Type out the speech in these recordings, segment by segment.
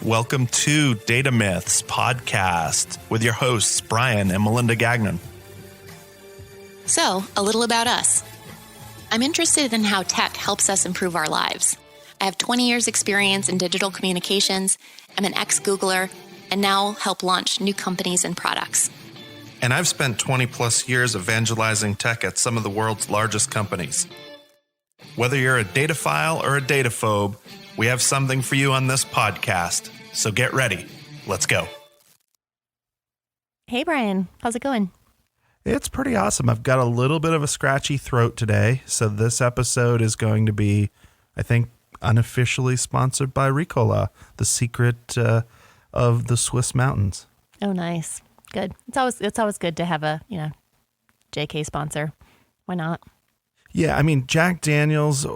Welcome to Data Myths Podcast with your hosts, Brian and Melinda Gagnon. So, a little about us. I'm interested in how tech helps us improve our lives. I have 20 years experience in digital communications. I'm an ex-Googler and now help launch new companies and products. And I've spent 20 plus years evangelizing tech at some of the world's largest companies. Whether you're a dataphile or a dataphobe, we have something for you on this podcast. So get ready. Let's go. Hey, Brian. How's it going? It's pretty awesome. I've got a little bit of a scratchy throat today. So this episode is going to be, I think, unofficially sponsored by Ricola, the secret of the Swiss mountains. Oh, nice. Good. It's always good to have a, JK sponsor. Why not? Yeah, I mean, Jack Daniels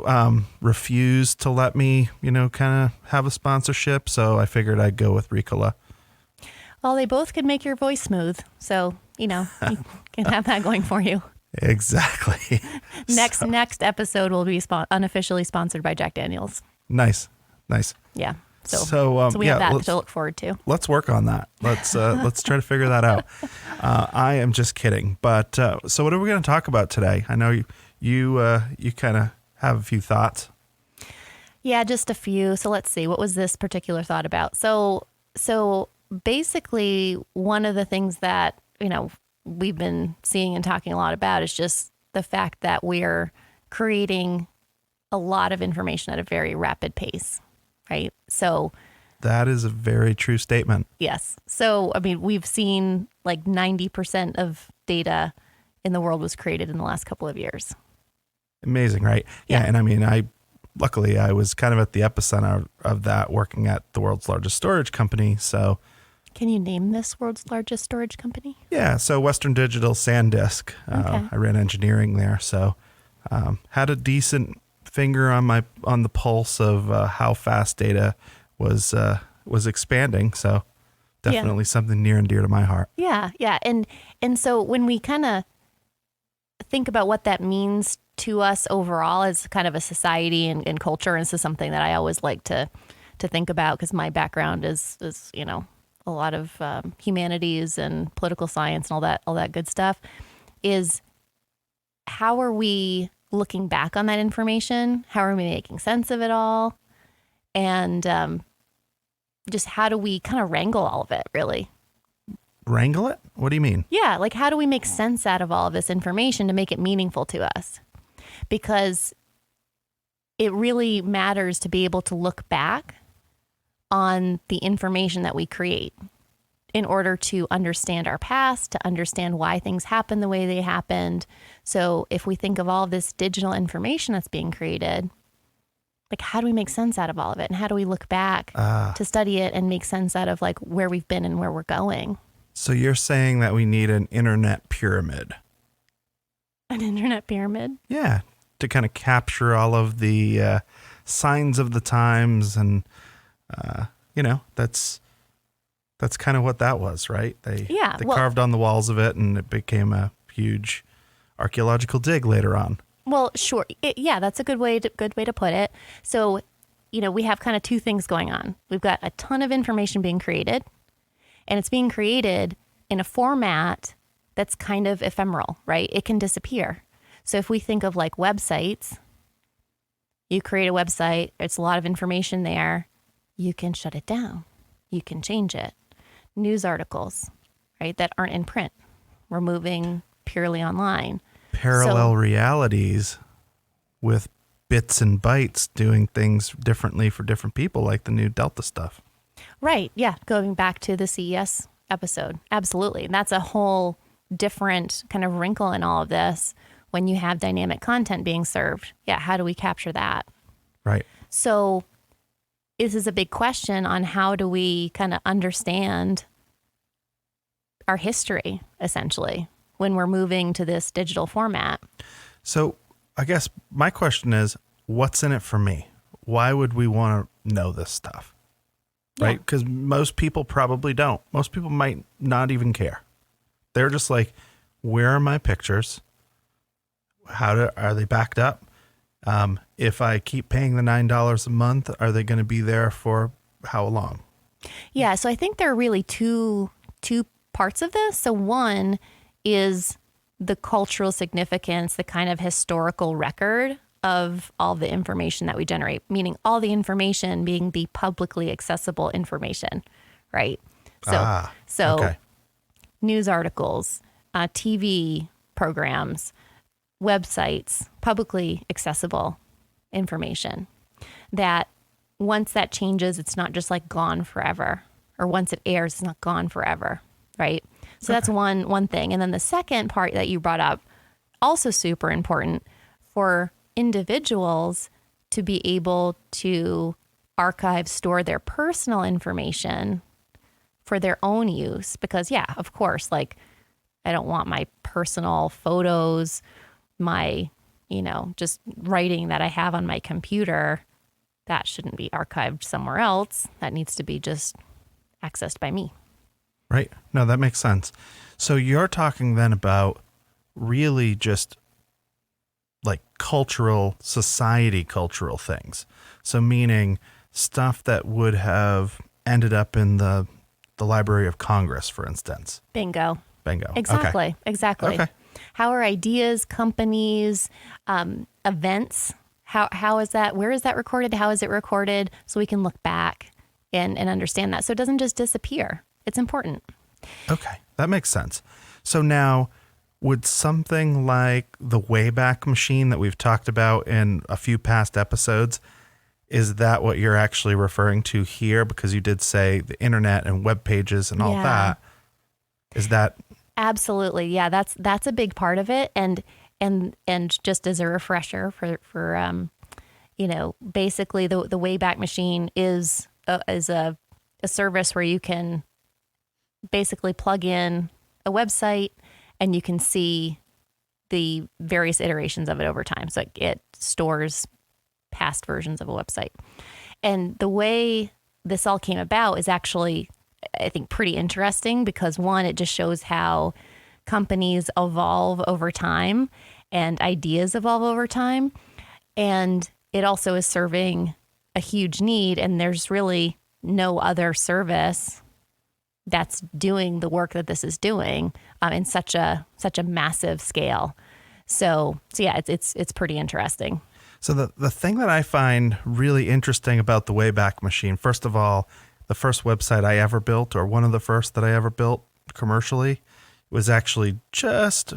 refused to let me, kind of have a sponsorship, so I figured I'd go with Ricola. Well, they both could make your voice smooth, so, you can have that going for you. Exactly. Next episode will be unofficially sponsored by Jack Daniels. Nice. Yeah. So we have that to look forward to. Let's work on that. Let's try to figure that out. I am just kidding. But so what are we going to talk about today? I know you kind of have a few thoughts. Yeah, just a few. So let's see. What was this particular thought about? So basically, one of the things that, we've been seeing and talking a lot about is just the fact that we're creating a lot of information at a very rapid pace, right? So that is a very true statement. Yes. So, we've seen like 90% of data in the world was created in the last couple of years. Amazing, right? Yeah. And luckily I was kind of at the epicenter of that, working at the world's largest storage company. So can you name this world's largest storage company? Yeah. So Western Digital SanDisk. Okay. I ran engineering there. So had a decent finger on the pulse of how fast data was expanding. So definitely something near and dear to my heart. Yeah. Yeah. And so when we kind of think about what that means to us overall as kind of a society and culture, and this is something that I always like to think about because my background is a lot of humanities and political science and all that good stuff, is how are we looking back on that information? How are we making sense of it all? And just how do we kind of wrangle all of it, really? Wrangle it? What do you mean? Yeah, like how do we make sense out of all of this information to make it meaningful to us? Because it really matters to be able to look back on the information that we create in order to understand our past, to understand why things happened the way they happened. So if we think of all of this digital information that's being created, like how do we make sense out of all of it? And how do we look back to study it and make sense out of like where we've been and where we're going? So you're saying that we need an internet pyramid? An internet pyramid? Yeah, to kind of capture all of the signs of the times, and that's kind of what that was, right? They carved on the walls of it, and it became a huge archaeological dig later on. Well, sure. That's a good way to put it. So, we have kind of two things going on. We've got a ton of information being created, and it's being created in a format that's kind of ephemeral, right? It can disappear. So if we think of like websites, you create a website, it's a lot of information there. You can shut it down. You can change it. News articles, right, that aren't in print. We're moving purely online. Parallel realities with bits and bytes doing things differently for different people, like the new Delta stuff. Right. Yeah. Going back to the CES episode. Absolutely. And that's a whole different kind of wrinkle in all of this when you have dynamic content being served. Yeah. How do we capture that? Right. So this is a big question on how do we kind of understand our history, essentially, when we're moving to this digital format. So I guess my question is, what's in it for me? Why would we want to know this stuff? Right? Because most people probably don't. Most people might not even care. They're just like, where are my pictures? Are they backed up? If I keep paying the $9 a month, are they going to be there for how long? Yeah, so I think there are really two parts of this. So one is the cultural significance, the kind of historical record of all the information that we generate, meaning all the information being the publicly accessible information, right? So okay. news articles, TV programs, websites, publicly accessible information that once that changes, it's not just like gone forever, or once it airs, it's not gone forever, right? So that's one thing. And then the second part that you brought up, also super important for individuals to be able to archive, store their personal information for their own use. Because yeah, of course, like I don't want my personal photos, my, just writing that I have on my computer, that shouldn't be archived somewhere else. That needs to be just accessed by me. Right. No, that makes sense. So you're talking then about really just like cultural things. So meaning stuff that would have ended up in the Library of Congress, for instance. Bingo. Okay. Exactly. Okay. How are ideas, companies, events? How is that? Where is that recorded? How is it recorded? So we can look back and understand that. So it doesn't just disappear. It's important. Okay. That makes sense. So now, would something like the Wayback Machine that we've talked about in a few past episodes, is that what you're actually referring to here? Because you did say the internet and web pages and all that. Is that? Absolutely. Yeah, that's a big part of it. And just as a refresher for basically the Wayback Machine is a service where you can basically plug in a website and you can see the various iterations of it over time. So it stores past versions of a website. And the way this all came about is actually, I think, pretty interesting because one, it just shows how companies evolve over time and ideas evolve over time. And it also is serving a huge need. And there's really no other service that's doing the work that this is doing in such a massive scale. So yeah, it's pretty interesting. So the thing that I find really interesting about the Wayback Machine, first of all, the first website I ever built, or one of the first that I ever built commercially, was actually just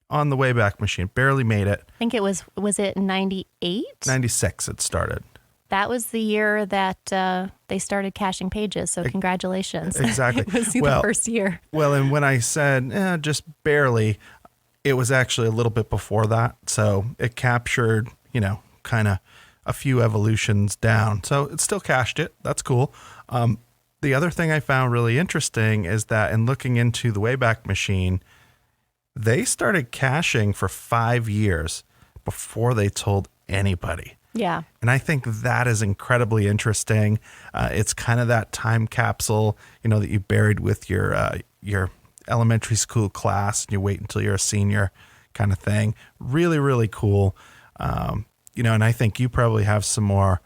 on the Wayback Machine. Barely made it. I think it was it 98? 96 it started. That was the year that they started caching pages. So congratulations. Exactly. It was the first year. Well, and when I said just barely, it was actually a little bit before that. So it captured, kind of a few evolutions down. So it still cached it. That's cool. The other thing I found really interesting is that in looking into the Wayback Machine, they started caching for 5 years before they told anybody. Yeah. And I think that is incredibly interesting. It's kind of that time capsule, that you buried with your elementary school class and you wait until you're a senior kind of thing. Really, really cool. And I think you probably have some more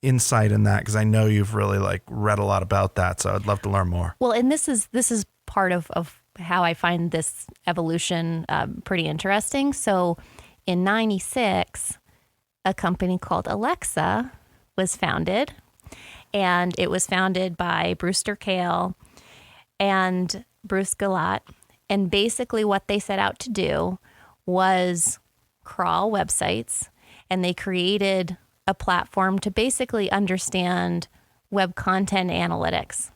insight in that because I know you've really read a lot about that. So I'd love to learn more. Well, and this is part of how I find this evolution pretty interesting. So in 96, a company called Alexa was founded, and it was founded by Brewster Kahle and Bruce Galat. And basically what they set out to do was crawl websites, and they created a platform to basically understand web content analytics.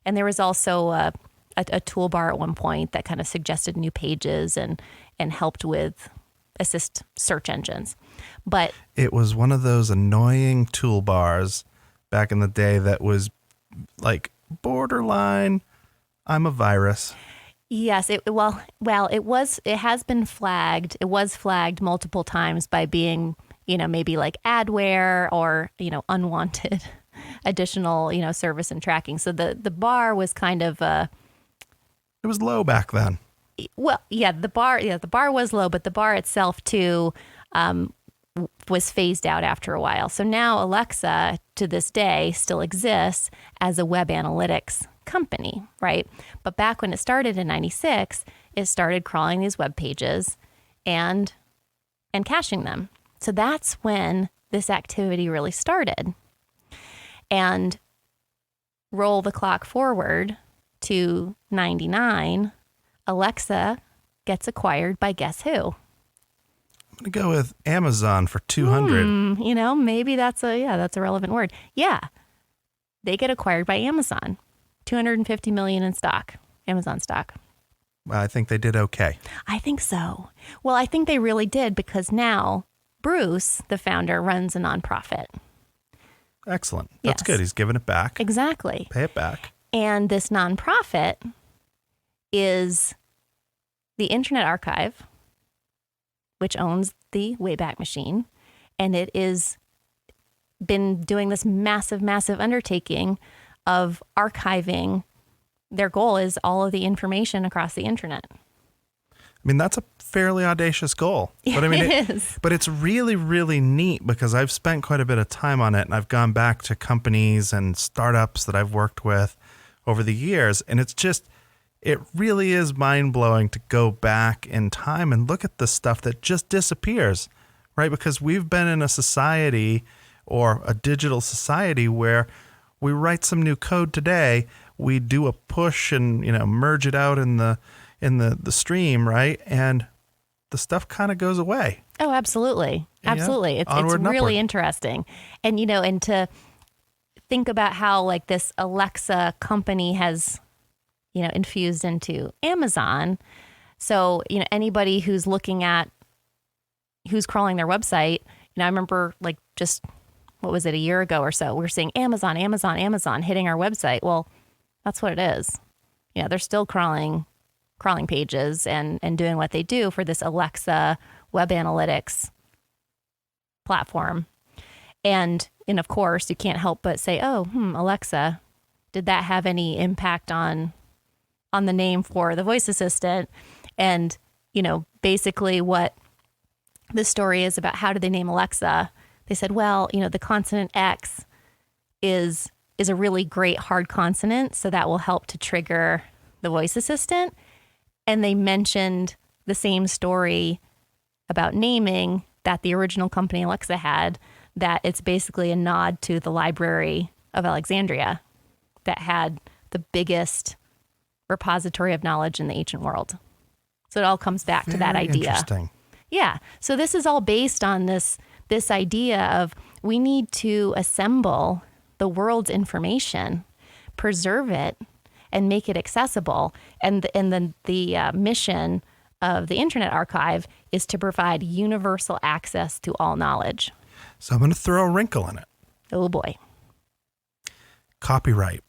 And there was also a toolbar at one point that kind of suggested new pages and helped with assist search engines. But it was one of those annoying toolbars back in the day that was like borderline, I'm a virus. Yes, it has been flagged. It was flagged multiple times by being, maybe like adware or, unwanted additional, service and tracking. So the bar was kind of it was low back then. Well, yeah, the bar was low, but the bar itself too was phased out after a while. So now Alexa to this day still exists as a web analytics company, right? But back when it started in 96, it started crawling these web pages and caching them. So that's when this activity really started. And roll the clock forward to 99, Alexa gets acquired by guess who? I'm going to go with Amazon for 200. Maybe that's a relevant word. Yeah. They get acquired by Amazon. 250 million in stock, Amazon stock. I think they did okay. I think so. Well, I think they really did because now Bruce, the founder, runs a nonprofit. Excellent. That's Yes. good. He's giving it back. Exactly. Pay it back. And this nonprofit is the Internet Archive, which owns the Wayback Machine. And it is been doing this massive, massive undertaking of archiving. Their goal is all of the information across the internet. I mean, that's a fairly audacious goal. But I mean, It is. But it's really, really neat because I've spent quite a bit of time on it and I've gone back to companies and startups that I've worked with over the years. And it really is mind blowing to go back in time and look at the stuff that just disappears, right? Because we've been in a society or a digital society where we write some new code today, we do a push and, merge it out in the stream, right? And the stuff kind of goes away. Oh, absolutely. Absolutely. It's onward and really upward. interesting. And, and to think about how like this Alexa company has, infused into Amazon. So, anybody who's looking at who's crawling their website, I remember like just, what was it, a year ago or so, we were seeing Amazon, Amazon, Amazon hitting our website. Well, that's what it is. They're still crawling pages and doing what they do for this Alexa web analytics platform. And of course, you can't help but say, Alexa, did that have any impact on the name for the voice assistant? And, basically what the story is about, how did they name Alexa? They said, well, the consonant X is a really great hard consonant, so that will help to trigger the voice assistant. And they mentioned the same story about naming that the original company Alexa had, that it's basically a nod to the Library of Alexandria that had the biggest repository of knowledge in the ancient world. So it all comes back to that Very idea. Interesting. Yeah. So this is all based on this idea of we need to assemble the world's information, preserve it, and make it accessible. And the mission of the Internet Archive is to provide universal access to all knowledge. So I'm going to throw a wrinkle in it. Oh boy. Copyright,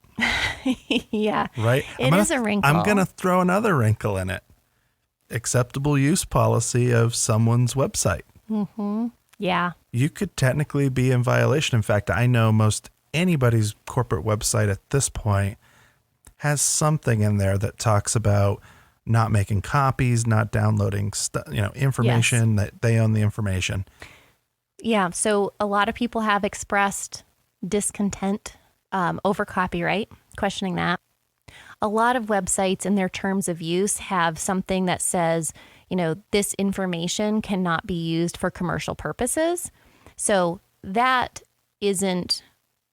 Yeah. right? It is a wrinkle. I'm going to throw another wrinkle in it. Acceptable use policy of someone's website. Yeah. You could technically be in violation. In fact, I know most anybody's corporate website at this point has something in there that talks about not making copies, not downloading information, that they own the information. Yeah. So a lot of people have expressed discontent over copyright, questioning that. A lot of websites in their terms of use have something that says, this information cannot be used for commercial purposes. So that isn't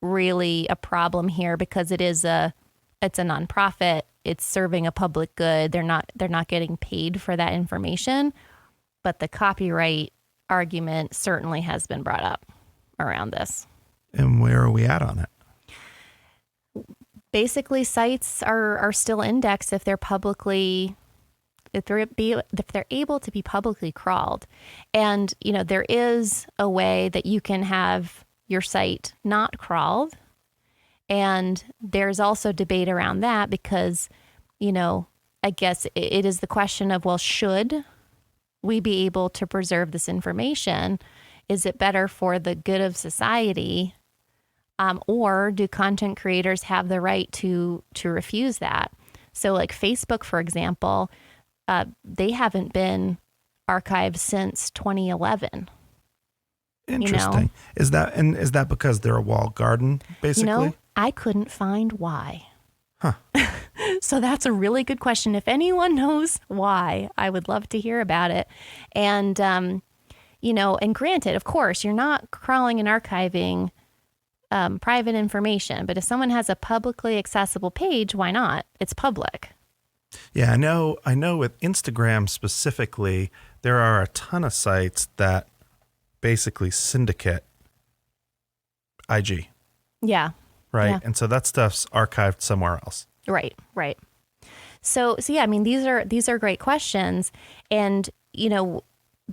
really a problem here because it's a nonprofit. It's serving a public good. They're not getting paid for that information. But the copyright argument certainly has been brought up around this. And where are we at on it? Basically, sites are still indexed if they're able to be publicly crawled. And, there is a way that you can have your site not crawled. And there's also debate around that because, I guess it is the question of, well, should we be able to preserve this information? Is it better for the good of society? Or do content creators have the right to refuse that? So like Facebook, for example, they haven't been archived since 2011. Interesting. Is that because they're a walled garden, basically? I couldn't find why. Huh. So that's a really good question. If anyone knows why, I would love to hear about it. And, and granted, of course, you're not crawling and archiving private information, but if someone has a publicly accessible page, why not? It's public. Yeah, I know with Instagram specifically, there are a ton of sites that basically syndicate IG. Yeah. Right. Yeah. And so that stuff's archived somewhere else. Right. So yeah, I mean, these are great questions. And,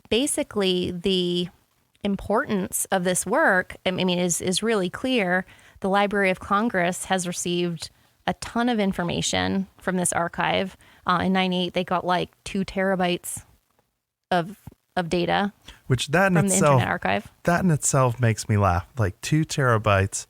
basically the importance of this work, I mean, is really clear. The Library of Congress has received a ton of information from this archive. In 98, they got like 2 terabytes of data. Which that in from itself, the Internet Archive. That in itself makes me laugh. Like 2 terabytes.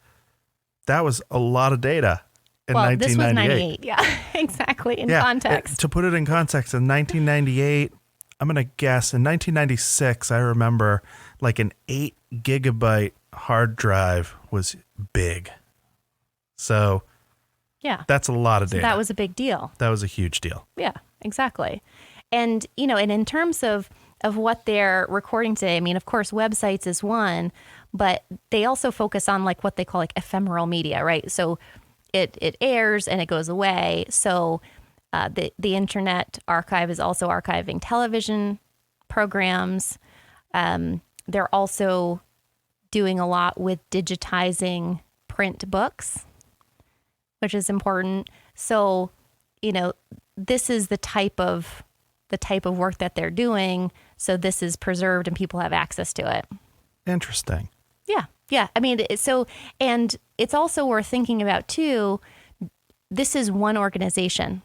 That was a lot of data in 1998. This was 98. Yeah, exactly. In context. To put it in context, in 1998, I'm going to guess in 1996, I remember like an 8 gigabyte hard drive was big. So yeah, that's a lot of data. That was a big deal. That was a huge deal. Yeah, exactly. And, and in terms of what they're recording today, I mean, of course, websites is one, but they also focus on like what they call like ephemeral media, right? So it airs and it goes away. So the Internet Archive is also archiving television programs. They're also doing a lot with digitizing print books, which is important. So, this is the type of work that they're doing. So this is preserved and people have access to it. Interesting. Yeah. I mean, and it's also worth thinking about too. This is one organization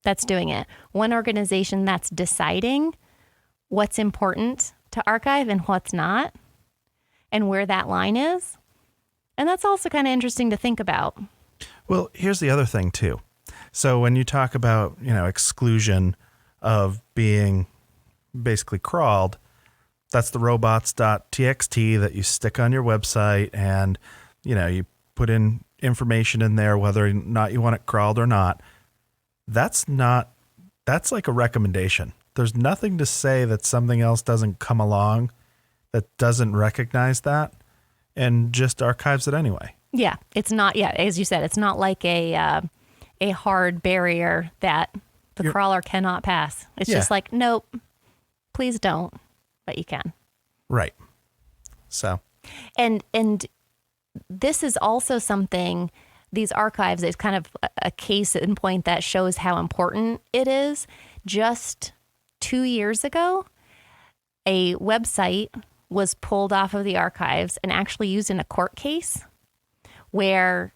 that's doing it. One organization that's deciding what's important to archive and what's not, and where that line is. And that's also kind of interesting to think about. Well, here's the other thing too. So when you talk about, exclusion of being basically crawled, that's the robots.txt that you stick on your website, and, you put in information in there, whether or not you want it crawled or not. That's like a recommendation. There's nothing to say that something else doesn't come along that doesn't recognize that and just archives it anyway. Yeah, it's not. Yeah, as you said, it's not like a hard barrier that the crawler cannot pass. It's just like, nope, please don't, but you can. Right. So. And this is also something. These archives is kind of a case in point that shows how important it is. Just 2 years ago, a website was pulled off of the archives and actually used in a court case where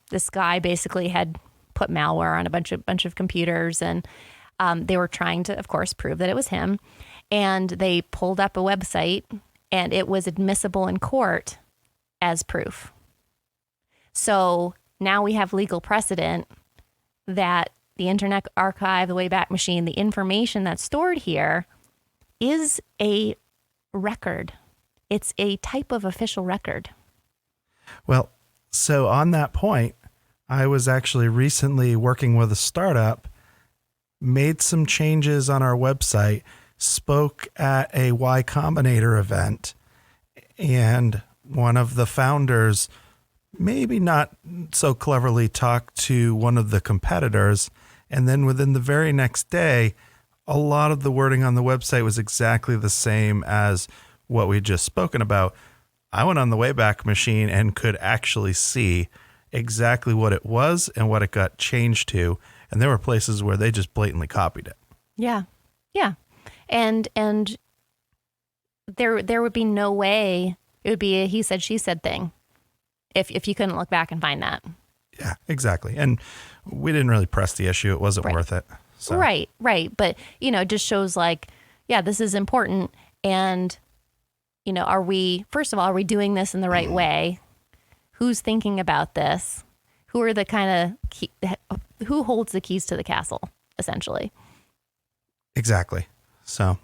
this guy basically had put malware on a bunch of computers, and they were trying to, of course, prove that it was him. And they pulled up a website, and it was admissible in court as proof. So now we have legal precedent that the Internet Archive, the Wayback Machine, the information that's stored here is a record. It's a type of official record. Well, so on that point, I was actually recently working with a startup, made some changes on our website, spoke at a Y Combinator event, and one of the founders maybe not so cleverly talked to one of the competitors. And then within the very next day, a lot of the wording on the website was exactly the same as what we'd just spoken about. I went on the Wayback Machine and could actually see exactly what it was and what it got changed to. And there were places where they just blatantly copied it. Yeah. Yeah. And there would be no way it would be a he said, she said thing if you couldn't look back and find that. Yeah, exactly. And we didn't really press the issue. It wasn't worth it. So. Right. But, it just shows like, yeah, this is important. And, are we doing this in the right way? Who's thinking about this? Who are the kind of, who holds the keys to the castle, essentially? Exactly. So,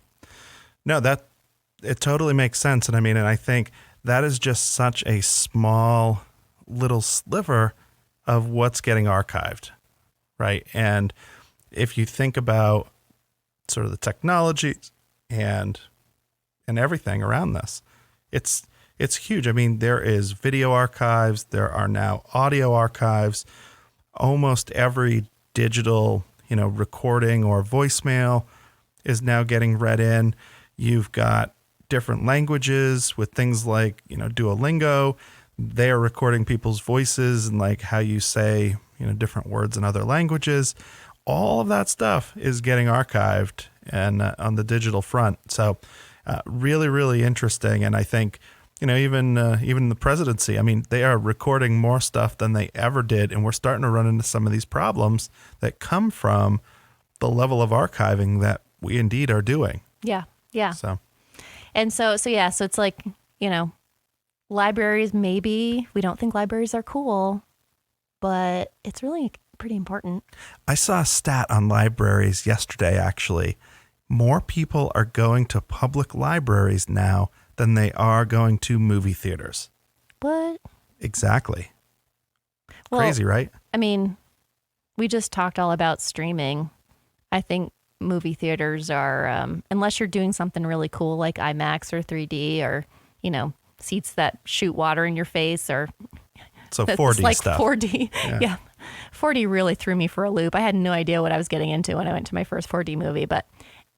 no, it totally makes sense. And I mean, and I think that is just such a small little sliver of what's getting archived, right? And if you think about sort of the technology and everything around this, it's huge. I mean, there is video archives, there are now audio archives, almost every digital, recording or voicemail is now getting read in. You've got different languages with things like, Duolingo. They are recording people's voices and like how you say, different words in other languages. All of that stuff is getting archived and on the digital front. So really, really interesting. And I think, even the presidency, I mean, they are recording more stuff than they ever did. And we're starting to run into some of these problems that come from the level of archiving that we indeed are doing. Yeah. Yeah. So it's like, libraries, maybe we don't think libraries are cool, but it's really pretty important. I saw a stat on libraries yesterday, actually. More people are going to public libraries now than they are going to movie theaters. What? Exactly. Well, crazy, right? I mean, we just talked all about streaming. I think movie theaters are, unless you're doing something really cool like IMAX or 3D or, seats that shoot water in your face or so 4D like stuff. 4D. Yeah. 4D really threw me for a loop. I had no idea what I was getting into when I went to my first 4D movie. But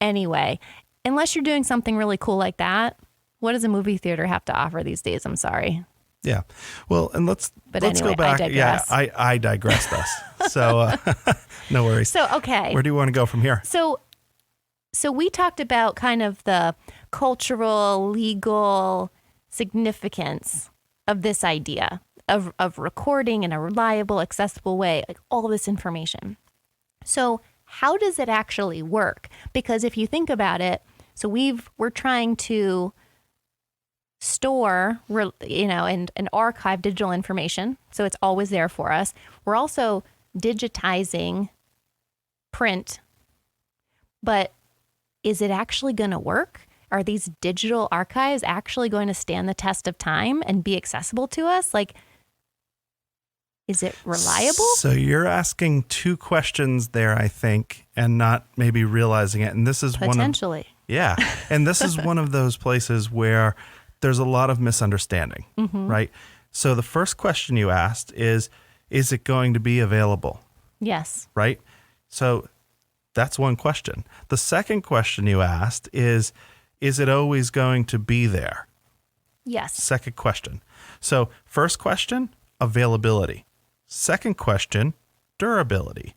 anyway, unless you're doing something really cool like that, what does a movie theater have to offer these days? I'm sorry. Yeah. Well, and let's anyway, go back. I digress. I digressed us. So no worries. So, okay. Where do you want to go from here? So we talked about kind of the cultural, legal significance of this idea of recording in a reliable, accessible way, like all this information. So how does it actually work? Because if you think about it, so we're trying to store, and archive digital information. So it's always there for us. We're also digitizing print, but is it actually going to work? Are these digital archives actually going to stand the test of time and be accessible to us? Like, is it reliable? So you're asking two questions there, I think, and not maybe realizing it. And this is potentially. Yeah. And this is one of those places where there's a lot of misunderstanding, right? So the first question you asked is it going to be available? Yes. Right? So that's one question. The second question you asked is it always going to be there? Yes. Second question. So first question, availability. Second question, durability.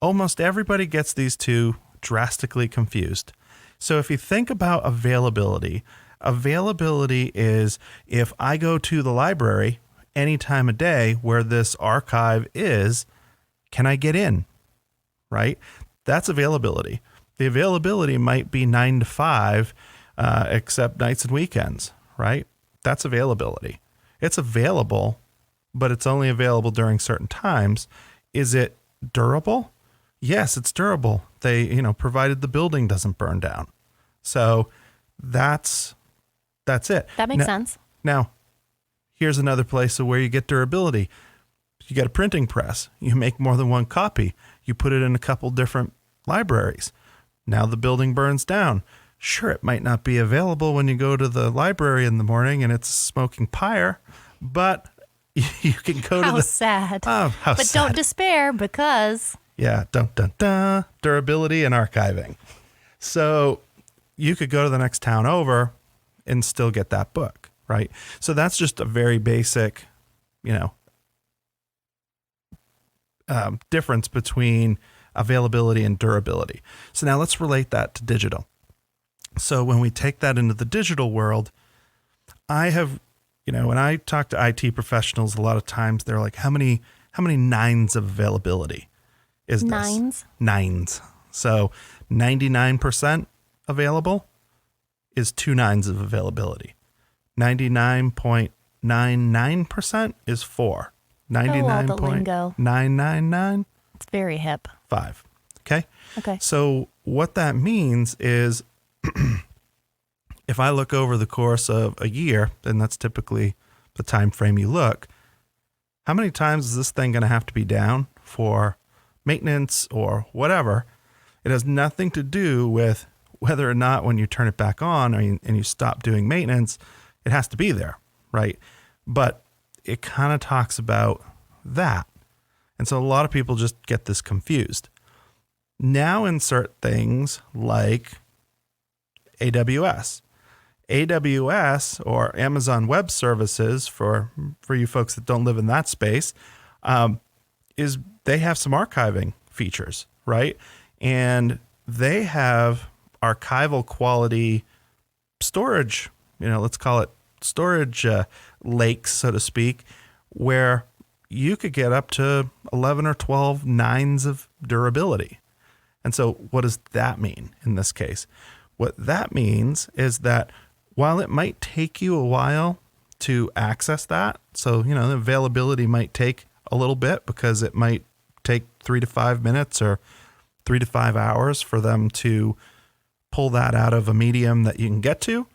Almost everybody gets these two drastically confused. So if you think about availability is if I go to the library any time of day where this archive is, can I get in? Right? That's availability. The availability might be 9 to 5, except nights and weekends, right? That's availability. It's available, but it's only available during certain times. Is it durable? Yes, it's durable. They, provided the building doesn't burn down. So that's it. That makes sense. Now, here's another place where you get durability. You get a printing press. You make more than one copy. You put it in a couple different libraries. Now the building burns down. Sure, it might not be available when you go to the library in the morning and it's smoking pyre, but you can go to the... How sad. Oh, how but sad. don't despair because... Yeah, durability and archiving. So you could go to the next town over and still get that book, right? So that's just a very basic, difference between availability and durability. So now let's relate that to digital. So when we take that into the digital world, I have, when I talk to IT professionals, a lot of times they're like, how many nines of availability is this? Nines. So 99% available is 2 nines of availability. 99.99% is 4. 99.999. It's very hip. 5. Okay. Okay. So what that means is if I look over the course of a year, and that's typically the time frame you look, how many times is this thing going to have to be down for maintenance or whatever? It has nothing to do with whether or not when you turn it back on and you stop doing maintenance, it has to be there, right? But it kind of talks about that. And so a lot of people just get this confused. Now insert things like AWS. AWS, or Amazon Web Services, for you folks that don't live in that space, is they have some archiving features, right? And they have archival quality storage, let's call it storage lakes, so to speak, where you could get up to 11 or 12 nines of durability. And so what does that mean in this case? What that means is that while it might take you a while to access that, so, the availability might take a little bit because it might take 3 to 5 minutes or 3 to 5 hours for them to pull that out of a medium that you can get to.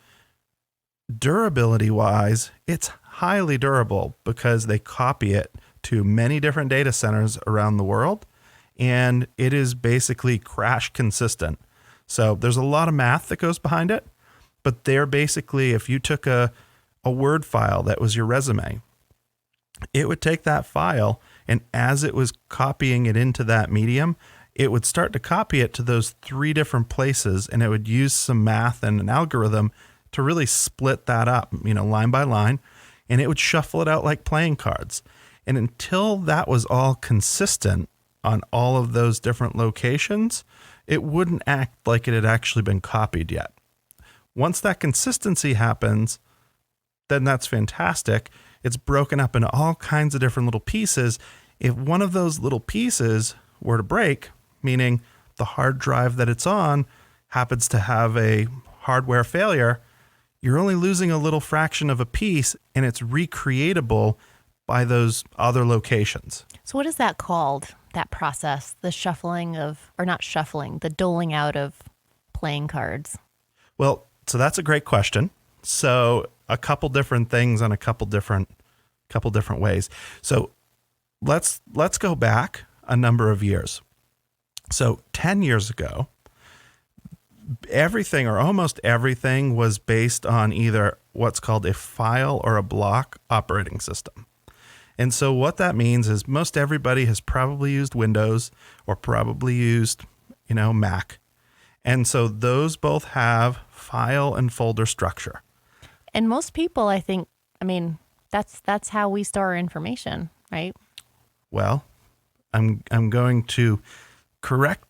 Durability wise, it's highly durable because they copy it to many different data centers around the world, and it is basically crash consistent. So there's a lot of math that goes behind it, but they're basically, if you took a Word file that was your resume, it would take that file, and as it was copying it into that medium, it would start to copy it to those 3 different places, and it would use some math and an algorithm to really split that up, line by line, and it would shuffle it out like playing cards. And until that was all consistent on all of those different locations, it wouldn't act like it had actually been copied yet. Once that consistency happens, then that's fantastic. It's broken up into all kinds of different little pieces. If one of those little pieces were to break, meaning the hard drive that it's on happens to have a hardware failure, you're only losing a little fraction of a piece, and it's recreatable by those other locations. So what is that called, that process, the shuffling of, or not shuffling, the doling out of playing cards? Well, so that's a great question. So a couple different things on a couple different ways. So let's go back a number of years. So 10 years ago, everything or almost everything was based on either what's called a file or a block operating system. And so what that means is most everybody has probably used Windows or probably used, Mac. And so those both have file and folder structure. And most people, I think, that's how we store our information, right? Well, I'm going to correct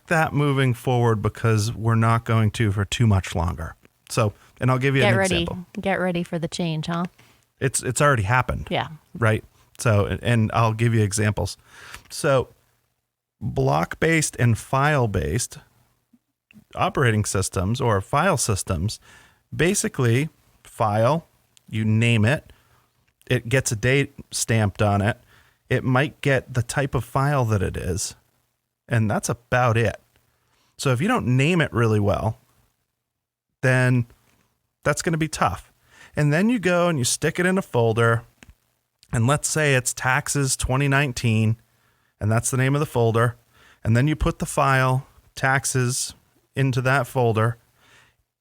that moving forward because we're not going to for too much longer. So, and I'll give you an example. Get ready for the change, huh? It's already happened. Yeah. Right. So, and I'll give you examples. So block-based and file-based operating systems or file systems, basically file, you name it, it gets a date stamped on it. It might get the type of file that it is, and that's about it. So if you don't name it really well, then that's going to be tough. And then you go and you stick it in a folder, and let's say it's taxes 2019, and that's the name of the folder. And then you put the file taxes into that folder.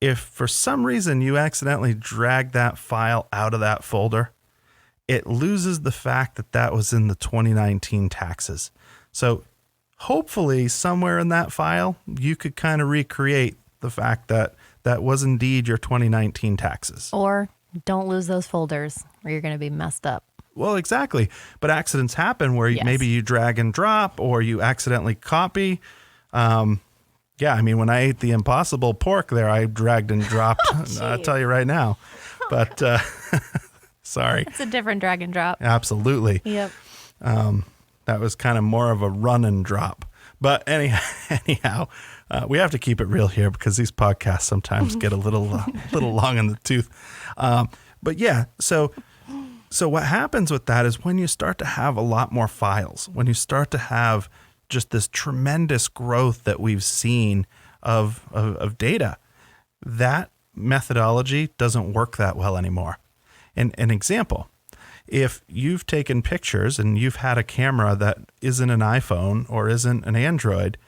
If for some reason you accidentally drag that file out of that folder, it loses the fact that that was in the 2019 taxes. So hopefully somewhere in that file, you could kind of recreate the fact that that was indeed your 2019 taxes. Or don't lose those folders or you're going to be messed up. Well, exactly. But accidents happen where maybe you drag and drop or you accidentally copy. When I ate the Impossible pork there, I dragged and dropped. I'll tell you right now. But sorry. It's a different drag and drop. Absolutely. Yep. That was kind of more of a run and drop. But anyhow, we have to keep it real here because these podcasts sometimes get a little long in the tooth. But yeah, so what happens with that is when you start to have a lot more files, when you start to have just this tremendous growth that we've seen of data, that methodology doesn't work that well anymore. And an example, if you've taken pictures and you've had a camera that isn't an iPhone or isn't an Android,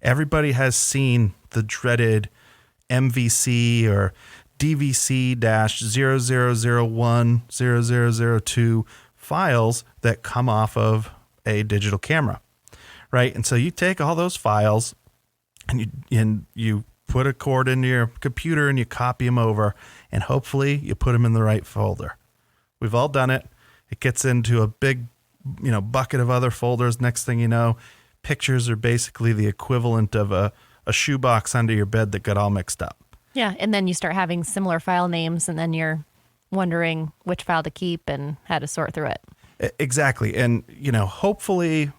everybody has seen the dreaded MVC or DVC-0001-0002 files that come off of a digital camera, right? And so you take all those files and you put a cord into your computer and you copy them over, and hopefully you put them in the right folder. We've all done it. It gets into a big, bucket of other folders. Next thing you know, pictures are basically the equivalent of a shoebox under your bed that got all mixed up. Yeah, and then you start having similar file names, and then you're wondering which file to keep and how to sort through it. Exactly. And, hopefully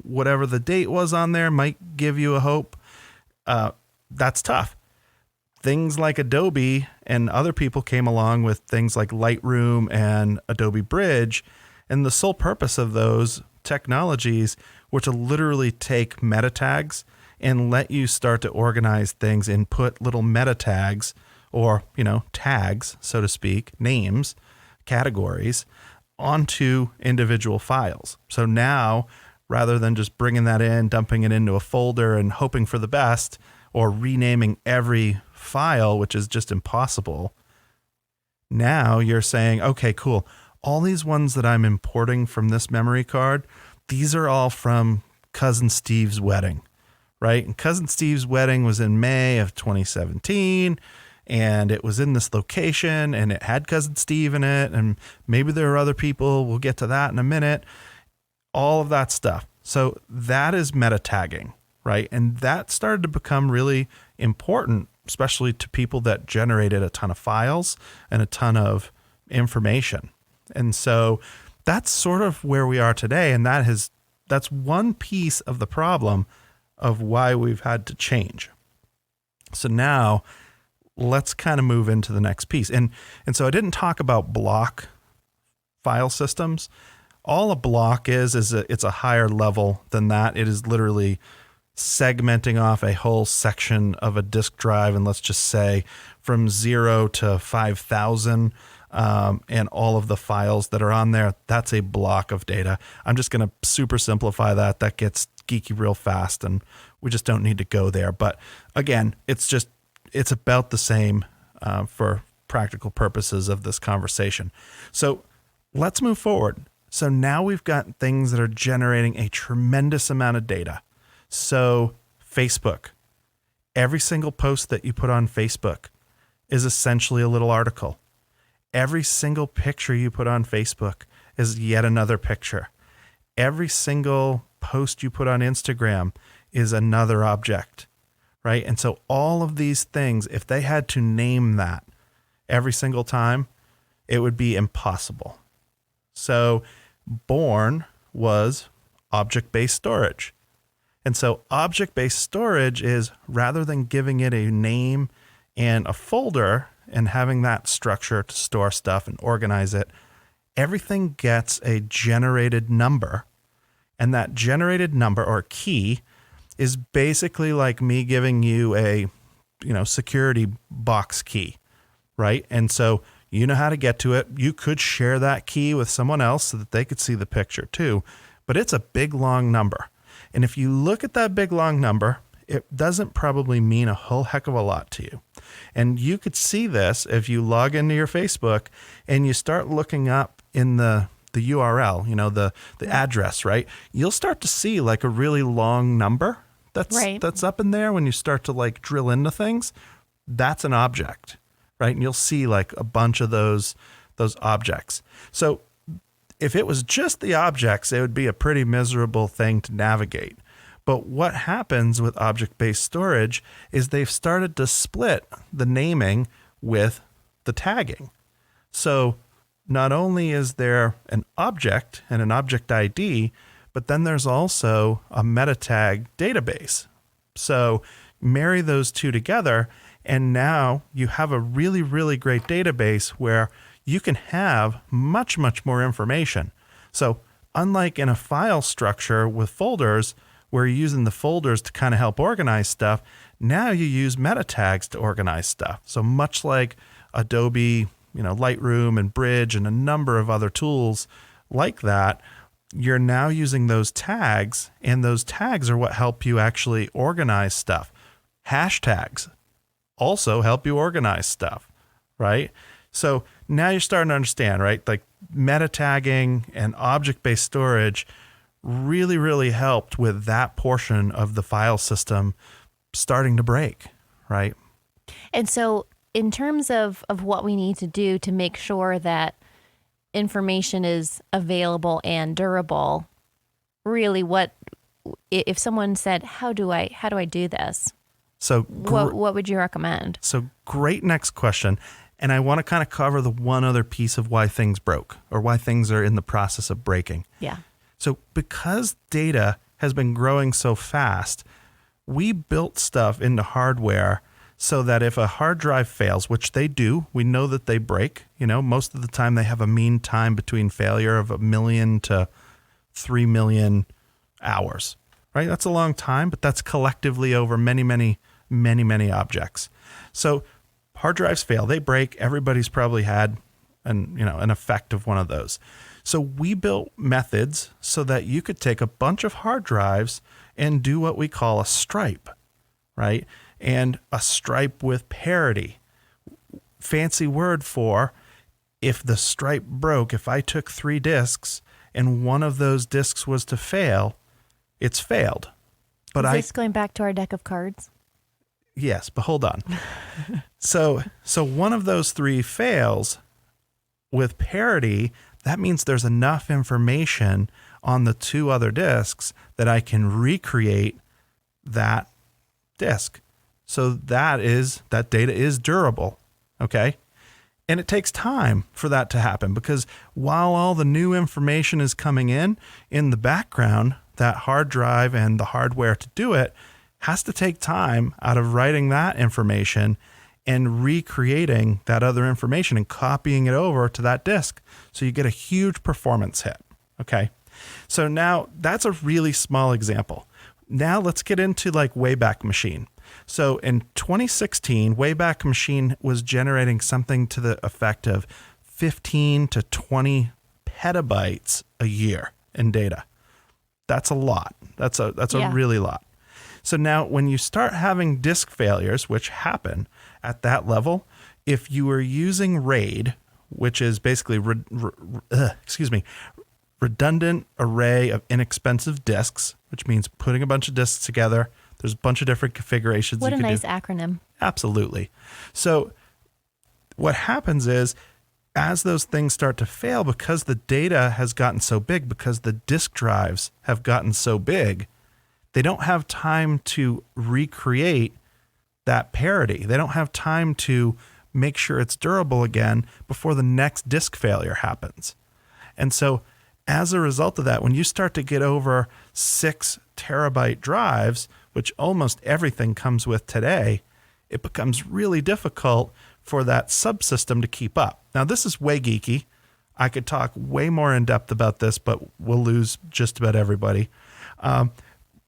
whatever the date was on there might give you a hope. That's tough. Things like Adobe and other people came along with things like Lightroom and Adobe Bridge, and the sole purpose of those technologies were to literally take meta tags and let you start to organize things and put little meta tags or, tags, so to speak, names, categories onto individual files. So now, rather than just bringing that in, dumping it into a folder and hoping for the best, or renaming every file, which is just impossible, now you're saying, okay, cool. All these ones that I'm importing from this memory card, these are all from Cousin Steve's wedding, right? And Cousin Steve's wedding was in May of 2017, and it was in this location, and it had Cousin Steve in it, and maybe there are other people. We'll get to that in a minute. All of that stuff. So that is meta tagging, right? And that started to become really important, especially to people that generated a ton of files and a ton of information. And so that's sort of where we are today. And that's one piece of the problem of why we've had to change. So now let's kind of move into the next piece. And so I didn't talk about block file systems. All a block is it's a higher level than that. It is literally segmenting off a whole section of a disk drive, and let's just say from 0 to 5,000, and all of the files that are on there. That's a block of data. I'm just going to super simplify that. That gets geeky real fast, and we just don't need to go there. But again, it's about the same for practical purposes of this conversation. So let's move forward. So now we've got things that are generating a tremendous amount of data. So Facebook, every single post that you put on Facebook is essentially a little article. Every single picture you put on Facebook is yet another picture. Every single post you put on Instagram is another object, right? And so all of these things, if they had to name that every single time, it would be impossible. So born was object-based storage. And so object-based storage is, rather than giving it a name and a folder and having that structure to store stuff and organize it, everything gets a generated number. And that generated number or key is basically like me giving you a, security box key, right? And so you know how to get to it. You could share that key with someone else so that they could see the picture too, but it's a big, long number. And if you look at that big, long number, it doesn't probably mean a whole heck of a lot to you. And you could see this if you log into your Facebook and you start looking up in the URL, the address, right? You'll start to see like a really long number that's up in there. When you start to like drill into things, that's an object, right? And you'll see like a bunch of those objects. So if it was just the objects, it would be a pretty miserable thing to navigate. But what happens with object-based storage is they've started to split the naming with the tagging. So not only is there an object and an object ID, but then there's also a meta tag database. So marry those two together, and now you have a really, really great database where you can have much, much more information. So unlike in a file structure with folders, where you're using the folders to kind of help organize stuff. Now you use meta tags to organize stuff. So much like Adobe, Lightroom and Bridge and a number of other tools like that, you're now using those tags, and those tags are what help you actually organize stuff. Hashtags also help you organize stuff, right? So now you're starting to understand, right? Like meta tagging and object-based storage really, really helped with that portion of the file system starting to break, right? And so in terms of what we need to do to make sure that information is available and durable, really what, if someone said, how do I do this? So what would you recommend? So great next question. And I want to kind of cover the one other piece of why things broke or why things are in the process of breaking. Yeah. So because data has been growing so fast, we built stuff into hardware so that if a hard drive fails, which they do, we know that they break. Most of the time they have a mean time between failure of 1 million to 3 million hours, right? That's a long time, but that's collectively over many, many, many, many objects. So hard drives fail, they break. Everybody's probably had an effect of one of those. So we built methods so that you could take a bunch of hard drives and do what we call a stripe, right? And a stripe with parity. Fancy word for if the stripe broke, if I took 3 disks and one of those disks was to fail, it's failed. But Is this going back to our deck of cards? Yes, but hold on. So one of those 3 fails with parity. That means there's enough information on the 2 other disks that I can recreate that disk. So that data is durable. Okay. And it takes time for that to happen because while all the new information is coming in the background, that hard drive and the hardware to do it has to take time out of writing that information and recreating that other information and copying it over to that disk. So you get a huge performance hit. Okay. So now that's a really small example. Now let's get into like Wayback Machine. So in 2016, Wayback Machine was generating something to the effect of 15 to 20 petabytes a year in data. That's a lot. That's a really lot. So now when you start having disk failures, which happen at that level, if you were using RAID, which is basically redundant array of inexpensive disks, which means putting a bunch of disks together. There's a bunch of different configurations. What a nice acronym. Absolutely. So what happens is as those things start to fail, because the data has gotten so big, because the disk drives have gotten so big, they don't have time to recreate that parity. They don't have time to make sure it's durable again before the next disk failure happens. And so as a result of that, when you start to get over 6 terabyte drives, which almost everything comes with today, it becomes really difficult for that subsystem to keep up. Now, this is way geeky. I could talk way more in depth about this, but we'll lose just about everybody.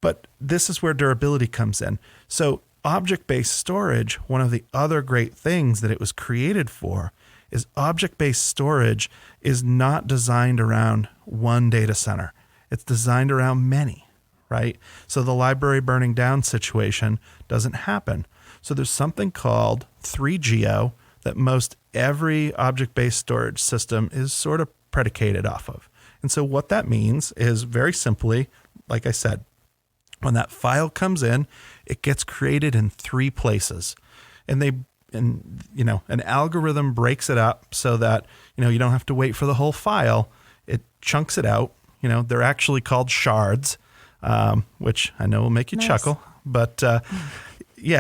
But this is where durability comes in. So object-based storage, one of the other great things that it was created for is object-based storage is not designed around one data center. It's designed around many, right? So the library burning down situation doesn't happen. So there's something called 3GEO that most every object-based storage system is sort of predicated off of. And so what that means is very simply, like I said, when that file comes in, it gets created in 3 places. And an algorithm breaks it up so that, you don't have to wait for the whole file. It chunks it out. They're actually called shards, which I know will make you chuckle. But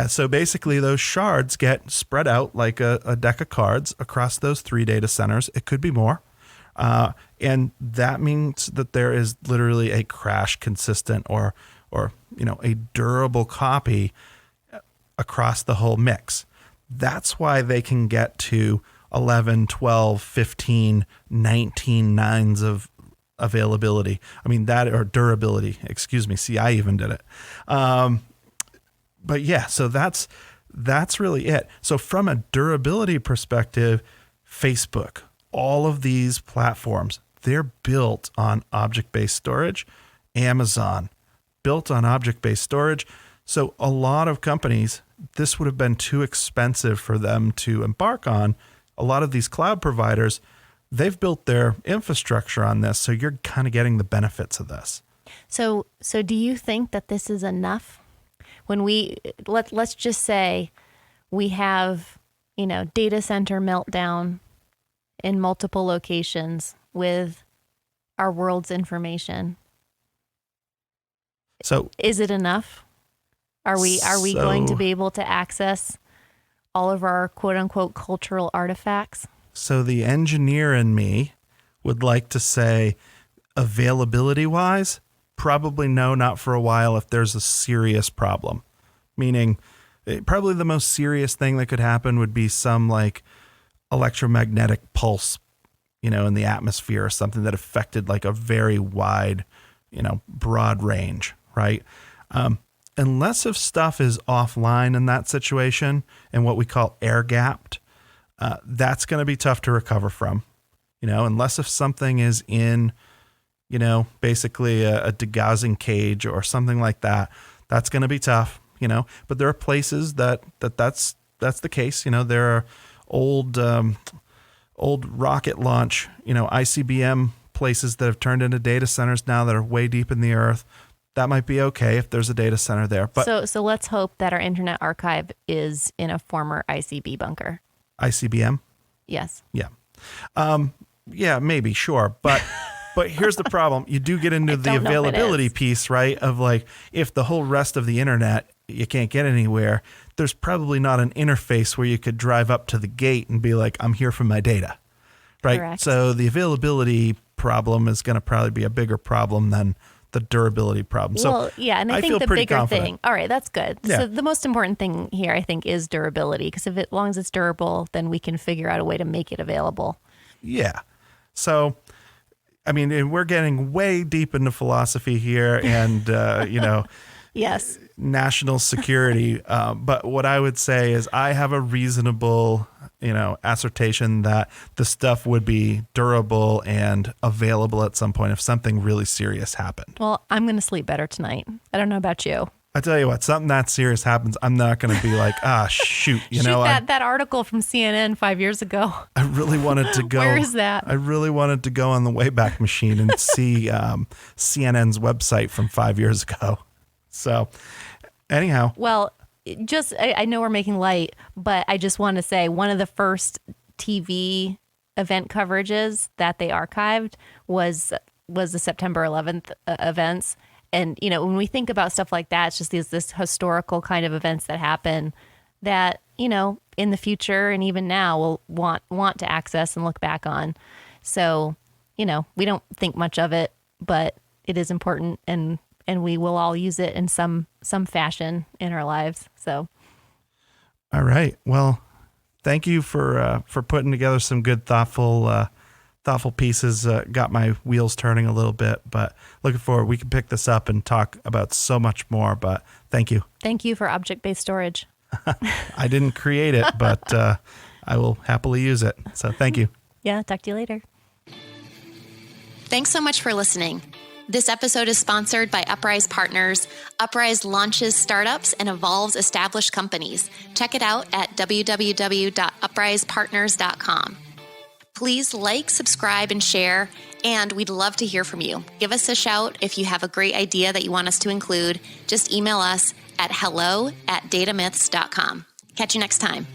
so basically those shards get spread out like a deck of cards across those 3 data centers. It could be more. And that means that there is literally a crash consistent or a durable copy across the whole mix. That's why they can get to 11, 12, 15, 19 nines of availability. I mean, that or durability, excuse me. See, I even did it. But yeah, so that's really it. So from a durability perspective, Facebook, all of these platforms, they're built on object-based storage. Amazon, built on object-based storage. So a lot of companies, this would have been too expensive for them to embark on. A lot of these cloud providers, they've built their infrastructure on this. So you're kind of getting the benefits of this. So do you think that this is enough? When let's just say we have, data center meltdown in multiple locations with our world's information. So is it enough? Are we going to be able to access all of our quote unquote cultural artifacts? So the engineer in me would like to say, availability wise, probably no, not for a while if there's a serious problem. Meaning probably the most serious thing that could happen would be some like electromagnetic pulse, in the atmosphere or something that affected like a very wide, broad range, right? Unless if stuff is offline in that situation and what we call air gapped, that's going to be tough to recover from, unless if something is in, basically a degaussing cage or something like that, that's going to be tough, but there are places that's the case. There are old rocket launch, ICBM places that have turned into data centers now that are way deep in the earth. That might be okay if there's a data center there. But so let's hope that our Internet Archive is in a former ICB bunker. ICBM? Yes. Yeah. Yeah, maybe, sure. But here's the problem. You do get into the availability piece, right? Of like, if the whole rest of the internet, you can't get anywhere, there's probably not an interface where you could drive up to the gate and be like, I'm here for my data, right? Correct. So the availability problem is going to probably be a bigger problem than the durability problem. Well, yeah, and I think feel the pretty bigger confident. thing, all right, that's good. Yeah. So the most important thing here, I think, is durability, because as long as it's durable, then we can figure out a way to make it available. Yeah. So, I mean, and we're getting way deep into philosophy here and, Yes. national security. But what I would say is I have a reasonable, assertion that the stuff would be durable and available at some point if something really serious happened. Well, I'm going to sleep better tonight. I don't know about you. I tell you what, something that serious happens, I'm not going to be like, shoot, that article from CNN 5 years ago. I really wanted to go. Where is that? I really wanted to go on the Wayback Machine and see CNN's website from 5 years ago. So anyhow. Well, I know we're making light, but I just want to say one of the first TV event coverages that they archived was the September 11th events. And, when we think about stuff like that, it's just this historical kind of events that happen that, in the future and even now we'll want to access and look back on. So, we don't think much of it, but it is important and we will all use it in some fashion in our lives. So, all right. Well, thank you for putting together some good, thoughtful pieces. Got my wheels turning a little bit, but looking forward. We can pick this up and talk about so much more. But thank you. Thank you for object-based storage. I didn't create it, but I will happily use it. So thank you. Yeah. Talk to you later. Thanks so much for listening. This episode is sponsored by Uprise Partners. Uprise launches startups and evolves established companies. Check it out at www.uprisepartners.com. Please like, subscribe, and share, and we'd love to hear from you. Give us a shout if you have a great idea that you want us to include. Just email us at hello@datamyths.com. Catch you next time.